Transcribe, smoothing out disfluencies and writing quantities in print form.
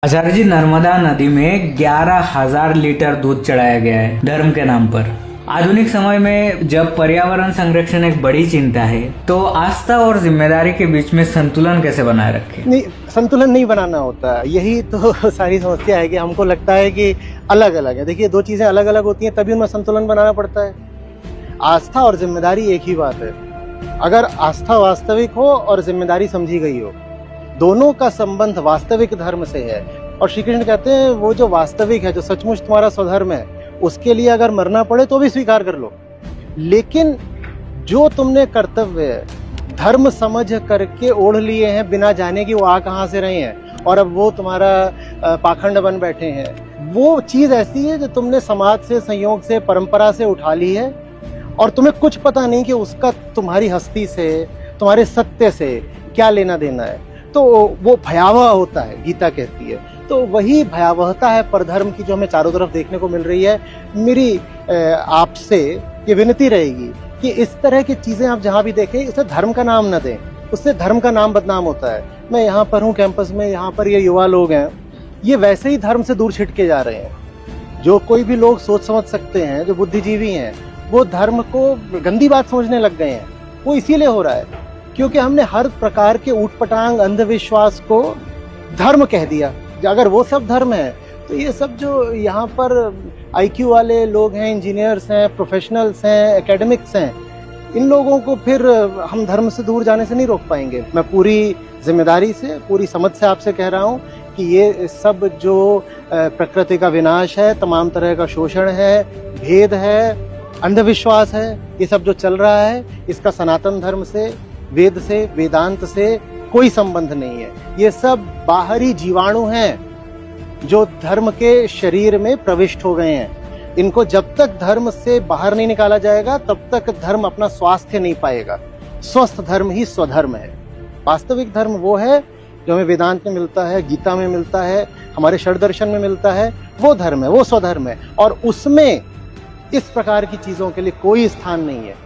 आचार्य जी, नर्मदा नदी में 11,000 लीटर दूध चढ़ाया गया है धर्म के नाम पर। आधुनिक समय में जब पर्यावरण संरक्षण एक बड़ी चिंता है, तो आस्था और जिम्मेदारी के बीच में संतुलन कैसे बनाए रखें? नहीं, संतुलन नहीं बनाना होता। यही तो सारी समस्या है कि हमको लगता है कि अलग अलग है। देखिए, दो चीजें अलग अलग होती हैं, तभी उनमें संतुलन बनाना पड़ता है। आस्था और जिम्मेदारी एक ही बात है। अगर आस्था वास्तविक हो और जिम्मेदारी समझी गई हो, दोनों का संबंध वास्तविक धर्म से है। और श्री कृष्ण कहते हैं, वो जो वास्तविक है, जो सचमुच तुम्हारा स्वधर्म है, उसके लिए अगर मरना पड़े तो भी स्वीकार कर लो। लेकिन जो तुमने कर्तव्य धर्म समझ करके ओढ़ लिए हैं, बिना जाने कि वो आ कहां से रहे हैं, और अब वो तुम्हारा पाखंड बन बैठे हैं, वो चीज ऐसी है जो तुमने समाज से, संयोग से, परंपरा से उठा ली है, और तुम्हें कुछ पता नहीं कि उसका तुम्हारी हस्ती से, तुम्हारे सत्य से क्या लेना देना है। तो वो भयावह होता है, गीता कहती है। तो वही भयावहता है परधर्म की, जो हमें चारों तरफ देखने को मिल रही है। मेरी आपसे ये विनती रहेगी कि इस तरह की चीजें आप जहां भी देखें, उसे धर्म का नाम न दें, उससे धर्म का नाम बदनाम होता है। मैं यहाँ पर हूँ कैंपस में, यहाँ पर ये युवा लोग हैं, ये वैसे ही धर्म से दूर छिटके जा रहे हैं। जो कोई भी लोग सोच समझ सकते हैं, जो बुद्धिजीवी हैं, वो धर्म को गंदी बात समझने लग गए हैं। वो इसीलिए हो रहा है क्योंकि हमने हर प्रकार के ऊटपटांग अंधविश्वास को धर्म कह दिया। अगर वो सब धर्म है, तो ये सब जो यहाँ पर आईक्यू वाले लोग हैं, इंजीनियर्स हैं, प्रोफेशनल्स हैं, एकेडमिक्स हैं, इन लोगों को फिर हम धर्म से दूर जाने से नहीं रोक पाएंगे। मैं पूरी जिम्मेदारी से, पूरी समझ से आपसे कह रहा हूँ कि ये सब जो प्रकृति का विनाश है, तमाम तरह का शोषण है, भेद है, अंधविश्वास है, ये सब जो चल रहा है, इसका सनातन धर्म से, वेद से, वेदांत से कोई संबंध नहीं है। ये सब बाहरी जीवाणु हैं जो धर्म के शरीर में प्रविष्ट हो गए हैं। इनको जब तक धर्म से बाहर नहीं निकाला जाएगा, तब तक धर्म अपना स्वास्थ्य नहीं पाएगा। स्वस्थ धर्म ही स्वधर्म है। वास्तविक धर्म वो है जो हमें वेदांत में मिलता है, गीता में मिलता है, हमारे षड दर्शन में मिलता है। वो धर्म है, वो स्वधर्म है, और उसमें इस प्रकार की चीजों के लिए कोई स्थान नहीं है।